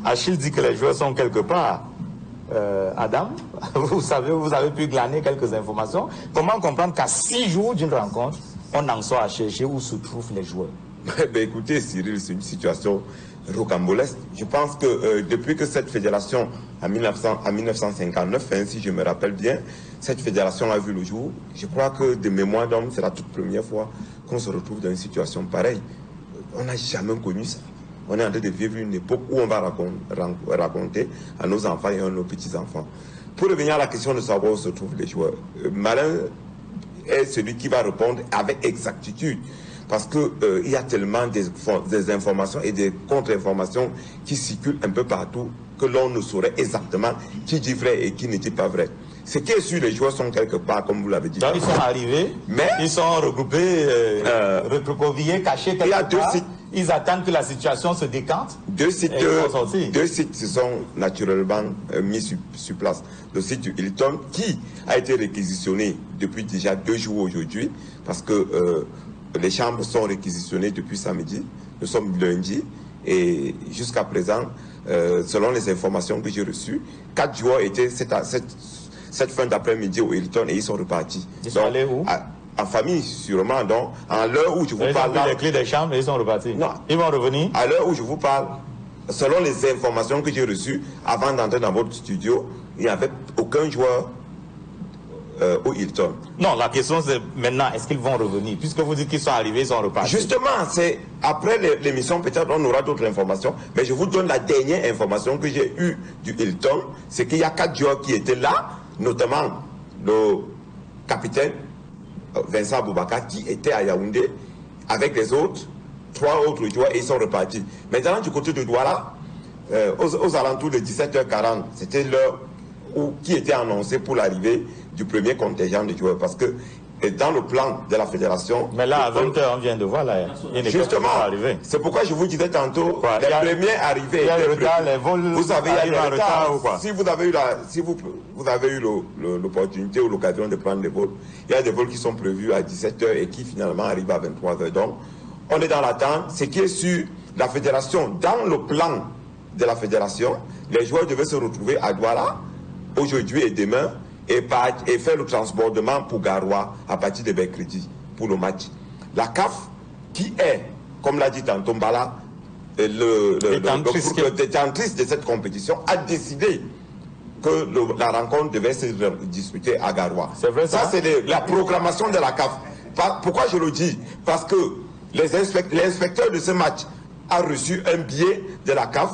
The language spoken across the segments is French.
Achille dit que les joueurs sont quelque part. Adam, vous avez pu glaner quelques informations. Comment comprendre qu'à 6 jours d'une rencontre, on en soit à chercher où se trouvent les joueurs? Écoutez, Cyril, c'est une situation rocambolesque. Je pense que depuis que cette fédération, en 1959, hein, si je me rappelle bien, cette fédération a vu le jour, je crois que de mémoire d'homme, c'est la toute première fois qu'on se retrouve dans une situation pareille. On n'a jamais connu ça. On est en train de vivre une époque où on va raconter à nos enfants et à nos petits-enfants. Pour revenir à la question de savoir où se trouvent les joueurs, Malin est celui qui va répondre avec exactitude. Parce qu'il y a tellement des informations et des contre-informations qui circulent un peu partout que l'on ne saurait exactement qui dit vrai et qui ne dit pas vrai. Ce qui est sûr, les joueurs sont quelque part, comme vous l'avez dit. Donc ils sont arrivés, mais ils sont regroupés, recroquevillés, cachés quelque part. Il y a 2 sites. Ils attendent que la situation se décante. 2 sites se sont naturellement mis sur place. Le site du Hilton, qui a été réquisitionné depuis déjà 2 jours aujourd'hui, parce que les chambres sont réquisitionnées depuis samedi. Nous sommes lundi et jusqu'à présent, selon les informations que j'ai reçues, 4 joueurs étaient cette fin d'après-midi au Hilton et ils sont repartis. Ils sont allés où? En famille, sûrement. Donc, à l'heure où je vous parle... Ils ont pris les clés des chambres et ils sont repartis. Non. Ils vont revenir? À l'heure où je vous parle, selon les informations que j'ai reçues, avant d'entrer dans votre studio, il n'y avait aucun joueur au Hilton. Non, la question c'est maintenant, est-ce qu'ils vont revenir? Puisque vous dites qu'ils sont arrivés, ils sont repartis. Justement, c'est après l'émission, peut-être on aura d'autres informations, mais je vous donne la dernière information que j'ai eue du Hilton, c'est qu'il y a 4 joueurs qui étaient là, notamment le capitaine Vincent Boubacar, qui était à Yaoundé avec les autres, 3 autres joueurs, et ils sont repartis. Maintenant, du côté de Douala, aux alentours de 17h40, c'était l'heure qui était annoncée pour l'arrivée du premier contingent de joueurs, parce que dans le plan de la fédération... Mais là, à 20h, on vient de voir, là, justement, c'est pourquoi je vous disais tantôt, les premiers arrivés... Il y a le retard, les vols... Vous savez, il y a le retard ou quoi? Si vous avez eu l'opportunité ou l'occasion de prendre des vols, il y a des vols qui sont prévus à 17h et qui finalement arrivent à 23h. Donc, on est dans l'attente. Ce qui est sûr, la fédération, dans le plan de la fédération, les joueurs devaient se retrouver à Douala aujourd'hui et demain, et faire le transbordement pour Garoua à partir de mercredi pour le match. La CAF, qui est, comme l'a dit tantôt Mbala, le détentrice de cette compétition, a décidé que la rencontre devait se disputer à Garoua. C'est vrai ça? Ça, c'est la programmation de la CAF. Pourquoi je le dis? Parce que l'inspecteur de ce match a reçu un billet de la CAF.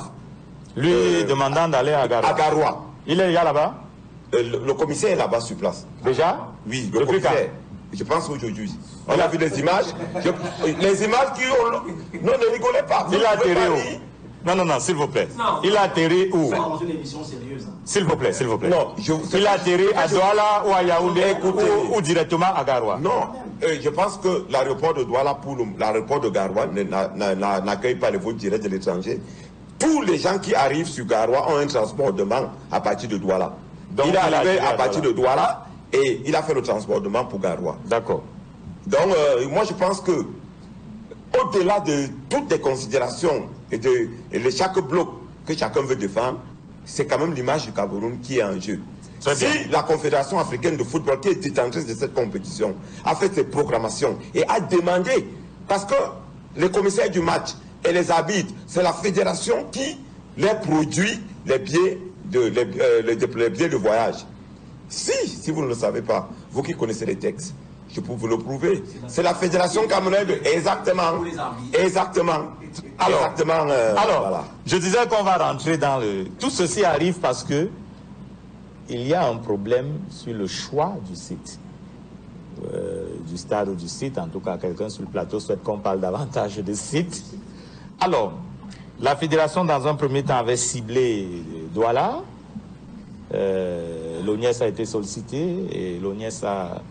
Lui demandant d'aller à Garoua. À Garoua. Il est là-bas? Le commissaire est là-bas sur place. Déjà? Oui, le commissaire. Je pense aujourd'hui. On a vu des images. Les images qui ont... Non, ne rigolez pas. Il a atterri où? Non, s'il vous plaît. Non. Il a atterri où? S'il vous plaît. Non, il a atterri à Douala ou à Yaoundé ou directement à Garoua? Non, je pense que l'aéroport de Douala pour l'aéroport de Garoua n'accueille pas les vols directs de l'étranger. Tous les gens qui arrivent sur Garoua ont un transportement à partir de Douala. Donc, il est arrivé à partir de Douala et il a fait le transportement pour Garoua. D'accord. Donc, moi, je pense que au-delà de toutes les considérations et de chaque bloc que chacun veut défendre, c'est quand même l'image du Cameroun qui est en jeu. Si la Confédération africaine de football, qui est détentrice de cette compétition, a fait ses proclamations et a demandé, parce que les commissaires du match et les arbitres, c'est la fédération qui les produit les billets de voyage. Si vous ne le savez pas, vous qui connaissez les textes, je peux vous le prouver. C'est la fédération camerounaise. Exactement. Alors, voilà. Je disais qu'on va rentrer dans le... Tout ceci arrive parce que il y a un problème sur le choix du site. Du stade ou du site. En tout cas, quelqu'un sur le plateau souhaite qu'on parle davantage de site. Alors, la fédération, dans un premier temps, avait ciblé Douala. L'ONIES a été sollicité et l'ONIES a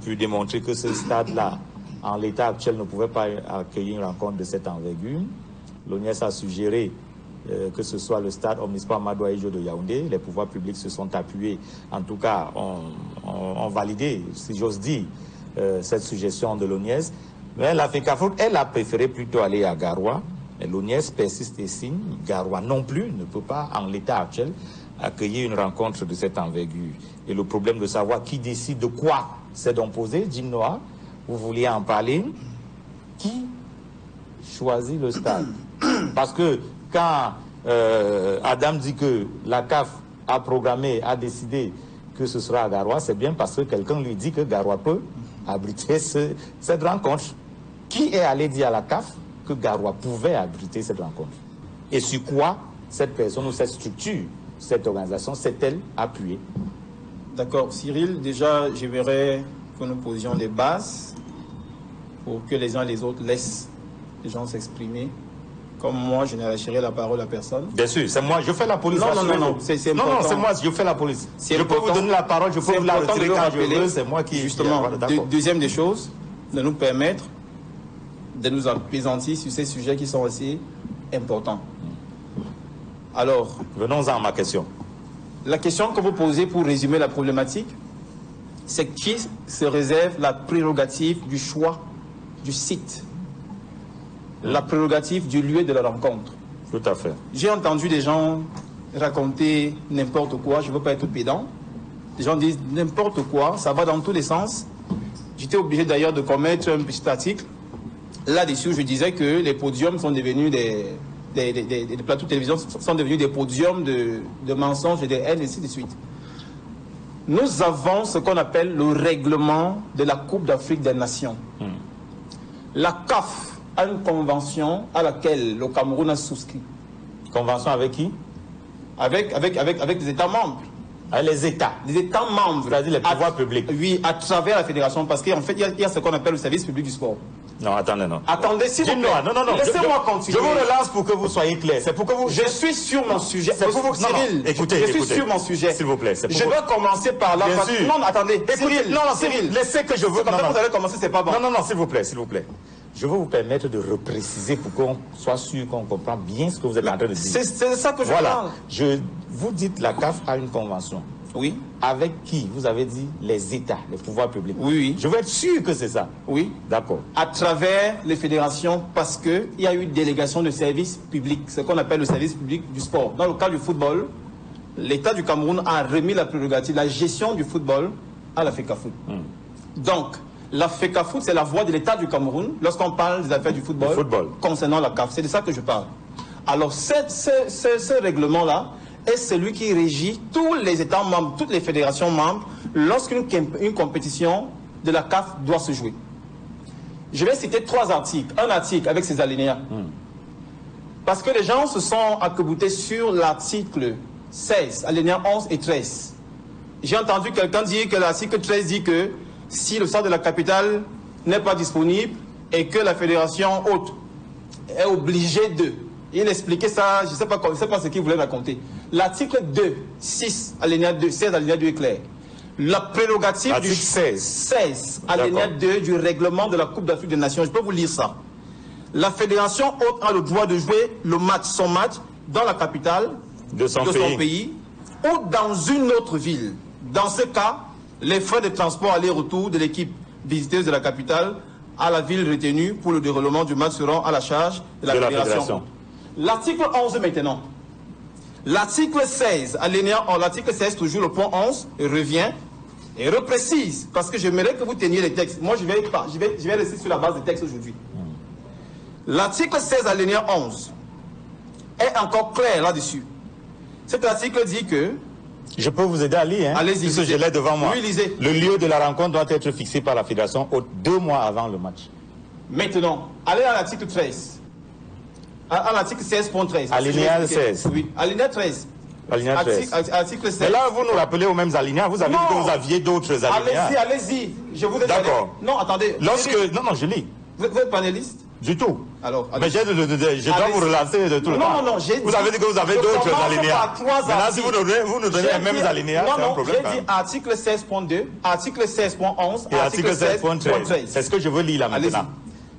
pu démontrer que ce stade-là, en l'état actuel, ne pouvait pas accueillir une rencontre de cette envergure. L'ONIES a suggéré que ce soit le stade Omnisport Amadou Ahidjo de Yaoundé. Les pouvoirs publics se sont appuyés, en tout cas, ont validé, si j'ose dire, cette suggestion de l'ONIES. Mais la FECAFOOT, elle a préféré plutôt aller à Garoua Mais l'ONIES persiste et signe. Garoua non plus ne peut pas, en l'état actuel, accueillir une rencontre de cette envergure. Et le problème de savoir qui décide de quoi c'est donc posé, Jim Noah, vous vouliez en parler. Qui choisit le stade? Parce que quand Adam dit que la CAF a programmé, a décidé que ce sera à Garoua, c'est bien parce que quelqu'un lui dit que Garoua peut abriter cette rencontre. Qui est allé dire à la CAF que Garoua pouvait abriter cette rencontre? Et sur quoi cette personne ou cette structure, cette organisation s'est-elle appuyée? D'accord, Cyril, déjà, j'aimerais que nous posions les bases pour que les uns et les autres laissent les gens s'exprimer. Comme moi, je n'arracherai la parole à personne. Bien sûr, c'est moi, je fais la police. Non, c'est important. Non, c'est moi, je fais la police. Je peux vous donner la parole, je peux vous la retirer quand je veux, c'est moi qui... Justement, deuxième des choses, de nous permettre de nous apaisantir sur ces sujets qui sont aussi importants. Alors... Venons-en à ma question. La question que vous posez pour résumer la problématique, c'est qui se réserve la prérogative du choix du site, la prérogative du lieu de la rencontre. Tout à fait. J'ai entendu des gens raconter n'importe quoi, je ne veux pas être pédant. Les gens disent n'importe quoi, ça va dans tous les sens. J'étais obligé d'ailleurs de commettre un petit article. Là-dessus, je disais que les podiums sont devenus des plateaux de télévision sont devenus des podiums de mensonges et de haine, et ainsi de suite. Nous avons ce qu'on appelle le règlement de la Coupe d'Afrique des Nations. La CAF a une convention à laquelle le Cameroun a souscrit. Convention avec qui? Avec des États membres. Les États. Les États membres. C'est-à-dire les pouvoirs publics. Oui, à travers la fédération, parce qu'en fait, il y a ce qu'on appelle le service public du sport. Non, attendez, non. Attendez, s'il vous plaît. Non. Laissez-moi continuer. Je vous relance pour que vous soyez clair. C'est pour que vous... Je suis sur mon sujet. C'est pour vous... Cyril, écoutez. Je suis sur mon sujet. S'il vous plaît. Je dois commencer par là. Bien sûr. Non, attendez. Cyril, Cyril, laissez que je vous... Comme ça, vous allez commencer, c'est pas bon. Non, s'il vous plaît. Je veux vous permettre de repréciser pour qu'on soit sûr qu'on comprend bien ce que vous êtes en train de dire. C'est ça que je parle. Vous dites la CAF a une convention. Oui. Avec qui? Vous avez dit les États, les pouvoirs publics. Oui. Je veux être sûr que c'est ça. Oui. D'accord. À travers les fédérations, parce qu'il y a eu délégation de service public, ce qu'on appelle le service public du sport. Dans le cas du football, l'État du Cameroun a remis la prérogative, la gestion du football à la FECAFOOT. Donc, la FECAFOOT, c'est la voix de l'État du Cameroun lorsqu'on parle des affaires du football, concernant la CAF. C'est de ça que je parle. Alors, ce règlement-là est celui qui régit tous les États membres, toutes les fédérations membres, lorsqu'une compétition de la CAF doit se jouer. Je vais citer 3 articles. Un article avec ses alinéas. Parce que les gens se sont accaboutés sur l'article 16, alinéas 11 et 13. J'ai entendu quelqu'un dire que l'article 13 dit que si le stade de la capitale n'est pas disponible et que la fédération haute est obligée de... Il expliquait ça, je ne sais pas ce qu'il voulait raconter. L'article 2, 6, alinéa 2, 16, alinéa 2 est clair. La prérogative du 16, alinéa 2 du règlement de la Coupe d'Afrique des Nations. Je peux vous lire ça. La fédération haute a le droit de jouer son match dans la capitale de son pays ou dans une autre ville. Dans ce cas, les frais de transport aller-retour de l'équipe visiteuse de la capitale à la ville retenue pour le déroulement du match seront à la charge de la fédération. L'article 11 maintenant. L'article 16, l'article 16, toujours le point 11, revient et reprécise, parce que j'aimerais que vous teniez les textes. Moi, je vais rester sur la base des textes aujourd'hui. L'article 16, alinéa 11, est encore clair là-dessus. Cet article dit que... Je peux vous aider à lire, hein? Allez-y. Puisque je l'ai devant moi. Oui, lisez. Le lieu de la rencontre doit être fixé par la fédération 2 mois avant le match. Maintenant, allez à l'article 13. À l'article 16.13. Alinéa 16. Oui, alinéa 13. Alinéa 13. Article 16. Mais là, vous nous rappelez aux mêmes alinéas. Vous avez dit que vous aviez d'autres alinéas. Allez-y. Je vous ai D'accord. Non, attendez. Non, je lis. Vous êtes panéliste? Du tout. Alors, mais je dois vous relancer de tout le temps. Non, vous avez dit que vous avez d'autres alinéas. Maintenant, si vous nous donnez les mêmes alinéas, c'est un problème. J'ai dit article 16.2, article 16.11, et article 16.13. C'est ce que je veux lire là maintenant.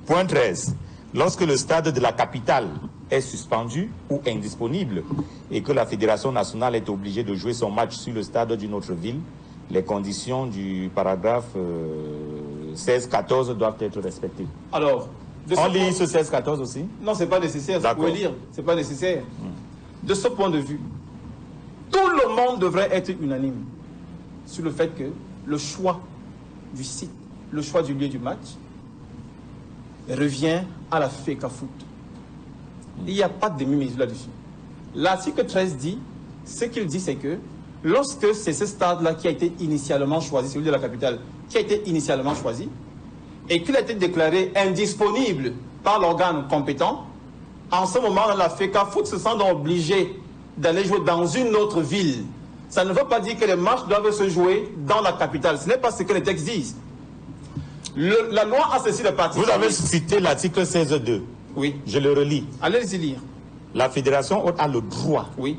Point 13. Lorsque le stade de la capitale est suspendu ou indisponible et que la Fédération nationale est obligée de jouer son match sur le stade d'une autre ville, les conditions du paragraphe 16-14 doivent être respectées. Alors, On lit ce 16-14 aussi? Non, c'est pas nécessaire, vous pouvez lire, c'est pas nécessaire. De ce point de vue, tout le monde devrait être unanime sur le fait que le choix du site, le choix du lieu du match revient à la FECAFOOT. Il n'y a pas de demi-mesure là-dessus. L'article 13 dit, ce qu'il dit, c'est que lorsque c'est ce stade-là qui a été initialement choisi, celui de la capitale, qui a été initialement choisi, et qu'il a été déclaré indisponible par l'organe compétent, en ce moment, la FECAFOOT se sent donc obligée d'aller jouer dans une autre ville. Ça ne veut pas dire que les matchs doivent se jouer dans la capitale. Ce n'est pas ce que les textes disent. La loi a ceci de particulier. Vous avez cité l'article 16.2. Oui. Je le relis. Allez-y lire. La fédération a le droit oui.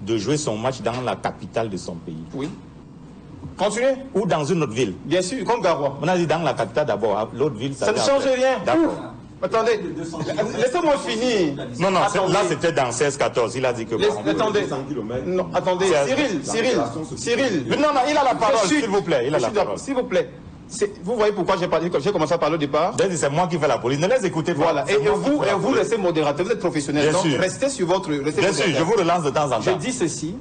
de jouer son match dans la capitale de son pays. Oui. Continuez. Ou dans une autre ville. Bien sûr, comme Garoua. On a dit dans la capitale d'abord, l'autre ville... Ça ne change rien. D'accord. Attendez, laissez-moi finir. Non, non, là c'était dans 16-14, il a dit que... Attendez, non, attendez, Cyril. Non, non, il a la parole, s'il vous plaît, il a la parole. S'il vous plaît. Vous voyez pourquoi j'ai commencé à parler au départ? C'est moi qui fais la police, ne les écoutez pas. Voilà, et vous laissez modérateur, vous êtes professionnel, donc restez sur votre... Bien sûr, je vous relance de temps en temps. Je dis ceci,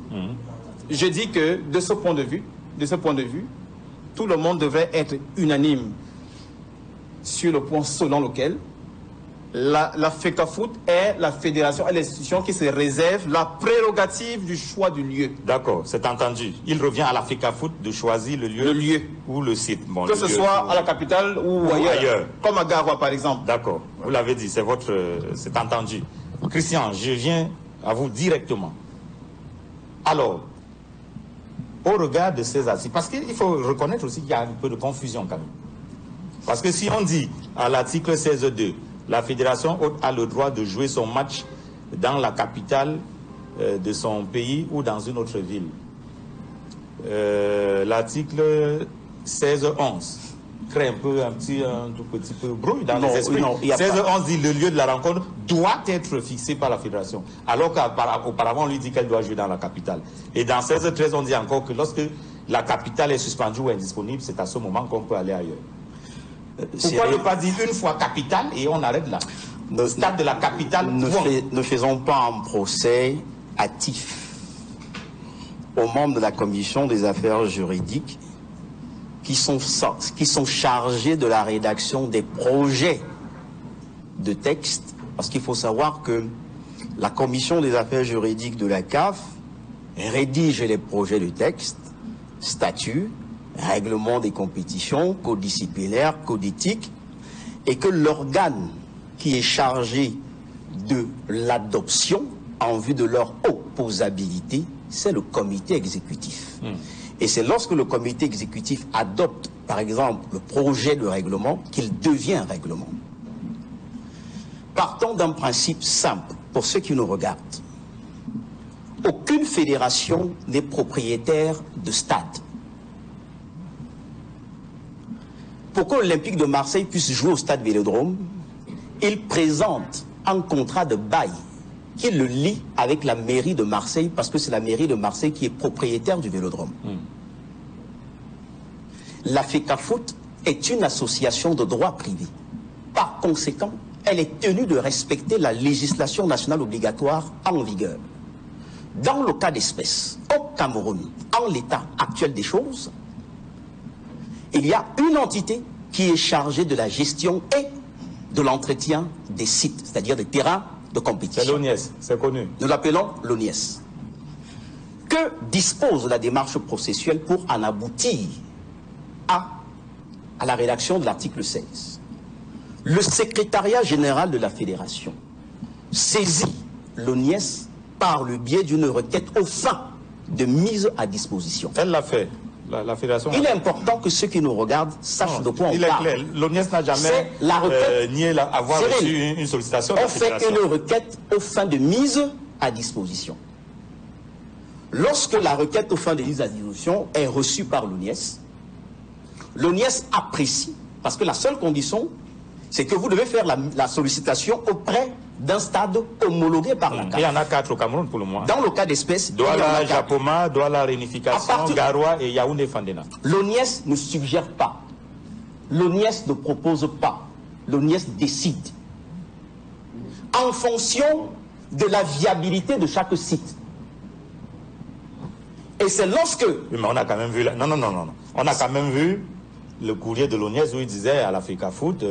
je dis que de ce point de vue, tout le monde devrait être unanime sur le point selon lequel la FECAFOOT est la fédération et l'institution qui se réserve la prérogative du choix du lieu. D'accord, c'est entendu. Il revient à la FECAFOOT de choisir le lieu ou le site. Bon, que ce soit à la capitale ou ailleurs. Comme à Garoua par exemple. D'accord, vous l'avez dit, c'est entendu. Christian, je viens à vous directement. Alors, au regard de ces assises, parce qu'il faut reconnaître aussi qu'il y a un peu de confusion quand même. Parce que si on dit à l'article 16.2, la fédération a le droit de jouer son match dans la capitale de son pays ou dans une autre ville. L'article 16.11 crée un tout petit peu brouille dans les esprits. 16.11 dit le lieu de la rencontre doit être fixé par la fédération, alors qu'auparavant on lui dit qu'elle doit jouer dans la capitale. Et dans 16.13 on dit encore que lorsque la capitale est suspendue ou indisponible, c'est à ce moment qu'on peut aller ailleurs. Pourquoi ne pas dire une fois capitale et on arrête là? Le stade de la capitale. Ne faisons pas un procès hâtif aux membres de la commission des affaires juridiques qui sont chargés de la rédaction des projets de texte, parce qu'il faut savoir que la commission des affaires juridiques de la CAF rédige les projets de texte, statuts, règlement des compétitions, code disciplinaire, code éthique, et que l'organe qui est chargé de l'adoption en vue de leur opposabilité, c'est le comité exécutif. Et c'est lorsque le comité exécutif adopte, par exemple, le projet de règlement, qu'il devient un règlement. Partons d'un principe simple, pour ceux qui nous regardent. Aucune fédération n'est propriétaire de stade. Pour que l'Olympique de Marseille puisse jouer au stade Vélodrome, il présente un contrat de bail qui le lie avec la mairie de Marseille, parce que c'est la mairie de Marseille qui est propriétaire du Vélodrome. La FECAFOOT est une association de droit privé. Par conséquent, elle est tenue de respecter la législation nationale obligatoire en vigueur. Dans le cas d'espèce, au Cameroun, en l'état actuel des choses, il y a une entité qui est chargée de la gestion et de l'entretien des sites, c'est-à-dire des terrains de compétition. C'est l'ONIES, c'est connu. Nous l'appelons l'ONIES. Que dispose la démarche processuelle pour en aboutir à la rédaction de l'article 16? Le secrétariat général de la fédération saisit l'ONIES par le biais d'une requête aux fins de mise à disposition. Elle l'a fait. La fédération. Il est important que ceux qui nous regardent sachent de quoi on parle. Il est clair. L'ONIES n'a jamais nié avoir reçu une sollicitation de la fédération. On fait une requête aux fins de mise à disposition. Lorsque la requête aux fins de mise à disposition est reçue par l'ONIES, l'ONIES apprécie, parce que la seule condition, c'est que vous devez faire la sollicitation auprès d'un stade homologué par la CAF. Il y en a 4 au Cameroun pour le moment. Dans le cas d'espèce, Douala, Japoma, Douala, Réunification, Garoua et Yaoundé Fandena. L'ONIES ne suggère pas, l'ONIES ne propose pas, l'ONIES décide en fonction de la viabilité de chaque site. Et c'est lorsque... Oui, mais on a quand même vu... Non. On a quand même vu le courrier de l'ONIES où il disait à l'Africa Foot,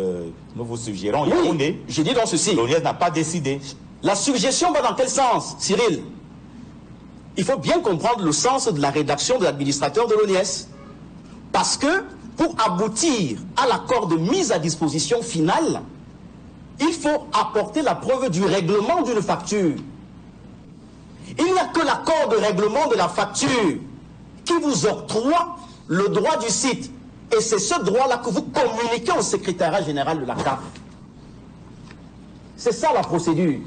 nous vous suggérons... Oui, j'ai dit dans ceci. L'ONIES n'a pas décidé. La suggestion va dans quel sens, Cyril? Il faut bien comprendre le sens de la rédaction de l'administrateur de l'ONIES. Parce que, pour aboutir à l'accord de mise à disposition finale, il faut apporter la preuve du règlement d'une facture. Il n'y a que l'accord de règlement de la facture qui vous octroie le droit du site. Et c'est ce droit-là que vous communiquez au secrétariat général de la CAF. C'est ça la procédure.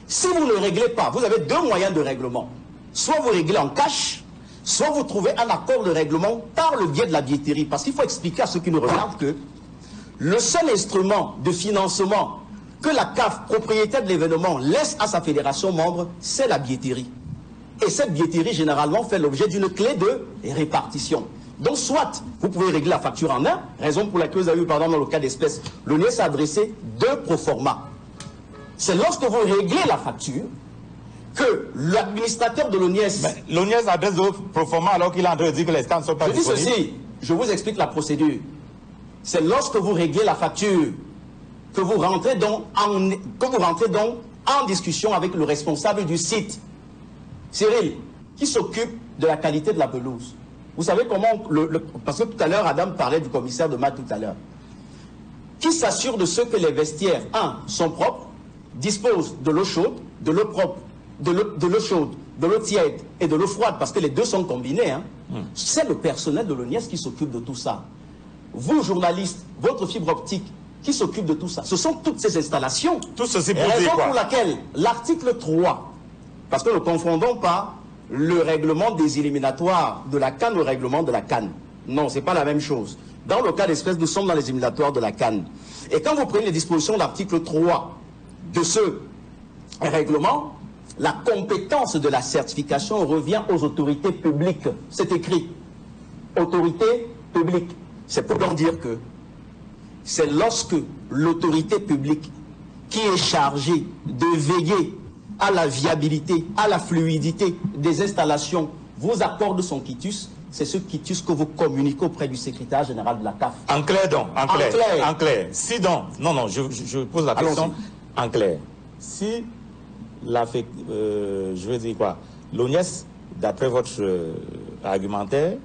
Si vous ne réglez pas, vous avez deux moyens de règlement. Soit vous réglez en cash, soit vous trouvez un accord de règlement par le biais de la billetterie. Parce qu'il faut expliquer à ceux qui nous regardent que le seul instrument de financement que la CAF, propriétaire de l'événement, laisse à sa fédération membre, c'est la billetterie. Et cette billetterie, généralement, fait l'objet d'une clé de répartition. Donc, soit vous pouvez régler la facture en un, raison pour laquelle vous avez eu, par exemple, dans le cas d'espèce, l'ONIES a adressé deux proforma. C'est lorsque vous réglez la facture que l'administrateur de l'ONIES... L'ONIES adresse deux proforma alors qu'il a en train de dire que les stands ne sont pas disponibles. Je dis ceci, je vous explique la procédure. C'est lorsque vous réglez la facture que vous rentrez donc en discussion avec le responsable du site. Cyril, qui s'occupe de la qualité de la pelouse. Vous savez comment... parce que tout à l'heure, Adam parlait du commissaire de match tout à l'heure. Qui s'assure de ce que les vestiaires, sont propres, disposent de l'eau chaude, de l'eau propre, de l'eau chaude, de l'eau tiède et de l'eau froide, parce que les deux sont combinés. C'est le personnel de l'ONIES qui s'occupe de tout ça. Vous, journalistes, votre fibre optique, qui s'occupe de tout ça. Ce sont toutes ces installations. Tout ceci pour raison dire quoi? Pour laquelle l'article 3, parce que ne confondons pas le règlement des éliminatoires de la CAN au règlement de la CAN. Non, ce n'est pas la même chose. Dans le cas d'espèce, nous sommes dans les éliminatoires de la CAN. Et quand vous prenez les dispositions de l'article 3 de ce règlement, la compétence de la certification revient aux autorités publiques. C'est écrit. Autorité publique. C'est pour leur dire que c'est lorsque l'autorité publique qui est chargée de veiller à la viabilité, à la fluidité des installations, vous accorde son quitus, c'est ce quitus que vous communiquez auprès du secrétaire général de la CAF. En clair donc, en clair. Si donc, non, je pose la question en clair. Si je veux dire quoi, l'ONIES, d'après votre argumentaire,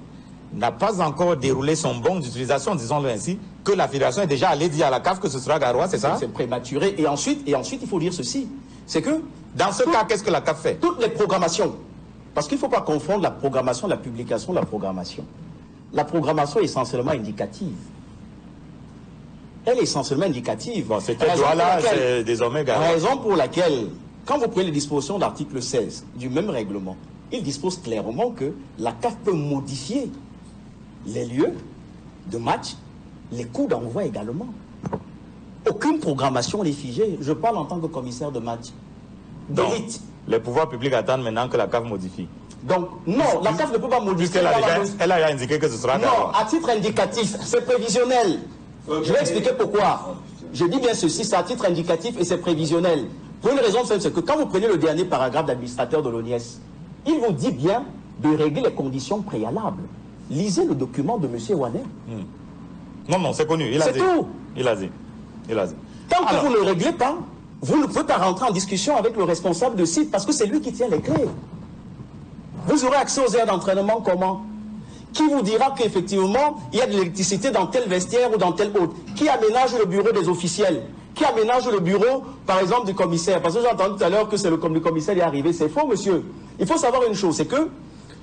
n'a pas encore déroulé son bon d'utilisation, disons-le ainsi, que la fédération est déjà allée dire à la CAF que ce sera Garoua, c'est ça? C'est prématuré. Et ensuite, il faut dire ceci, c'est que... Dans ce cas, qu'est-ce que la CAF fait? Toutes les programmations, parce qu'il ne faut pas confondre la programmation, la publication, la programmation. La programmation est essentiellement indicative. Elle est essentiellement indicative. Bon, cette loi-là, c'est désormais Garoua. Raison pour laquelle, quand vous prenez les dispositions de l'article 16 du même règlement, il dispose clairement que la CAF peut modifier les lieux de match, les coûts d'envoi également. Aucune programmation n'est figée. Je parle en tant que commissaire de match. Donc, les pouvoirs publics attendent maintenant que la CAF modifie. Donc, non, la CAF ne peut pas modifier. Elle a indiqué que ce sera... Non, à titre indicatif, c'est prévisionnel. Je vais expliquer pourquoi. Je dis bien ceci, c'est à titre indicatif et c'est prévisionnel. Pour une raison simple, c'est que quand vous prenez le dernier paragraphe d'administrateur de l'ONIES, il vous dit bien de régler les conditions préalables. Lisez le document de M. Waner. Non, c'est connu. Il a dit. C'est tout. Il a dit. Tant que vous ne réglez pas, vous ne pouvez pas rentrer en discussion avec le responsable de site parce que c'est lui qui tient les clés. Vous aurez accès aux aires d'entraînement comment? Qui vous dira qu'effectivement, il y a de l'électricité dans tel vestiaire ou dans tel autre? Qui aménage le bureau des officiels? Qui aménage le bureau, par exemple, du commissaire? Parce que j'ai entendu tout à l'heure que c'est le commissaire qui est arrivé. C'est faux, monsieur. Il faut savoir une chose, c'est que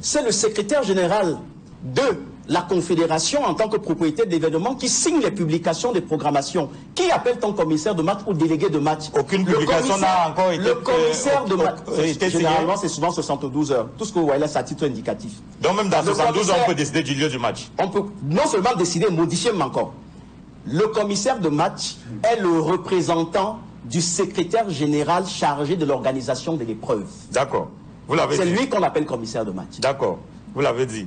c'est le secrétaire général de la Confédération en tant que propriétaire d'événements qui signe les publications des programmations. Qui appelle ton commissaire de match ou délégué de match? Aucune publication n'a encore été... Le commissaire de match, généralement, signé. c'est souvent 72 heures. Tout ce que vous voyez là, c'est à titre indicatif. Donc même dans 72 heures, on peut décider du lieu du match. On peut non seulement décider, modifier même encore. Le commissaire de match est le représentant du secrétaire général chargé de l'organisation de l'épreuve. D'accord. Vous l'avez dit. C'est lui qu'on appelle commissaire de match. D'accord. Vous l'avez dit.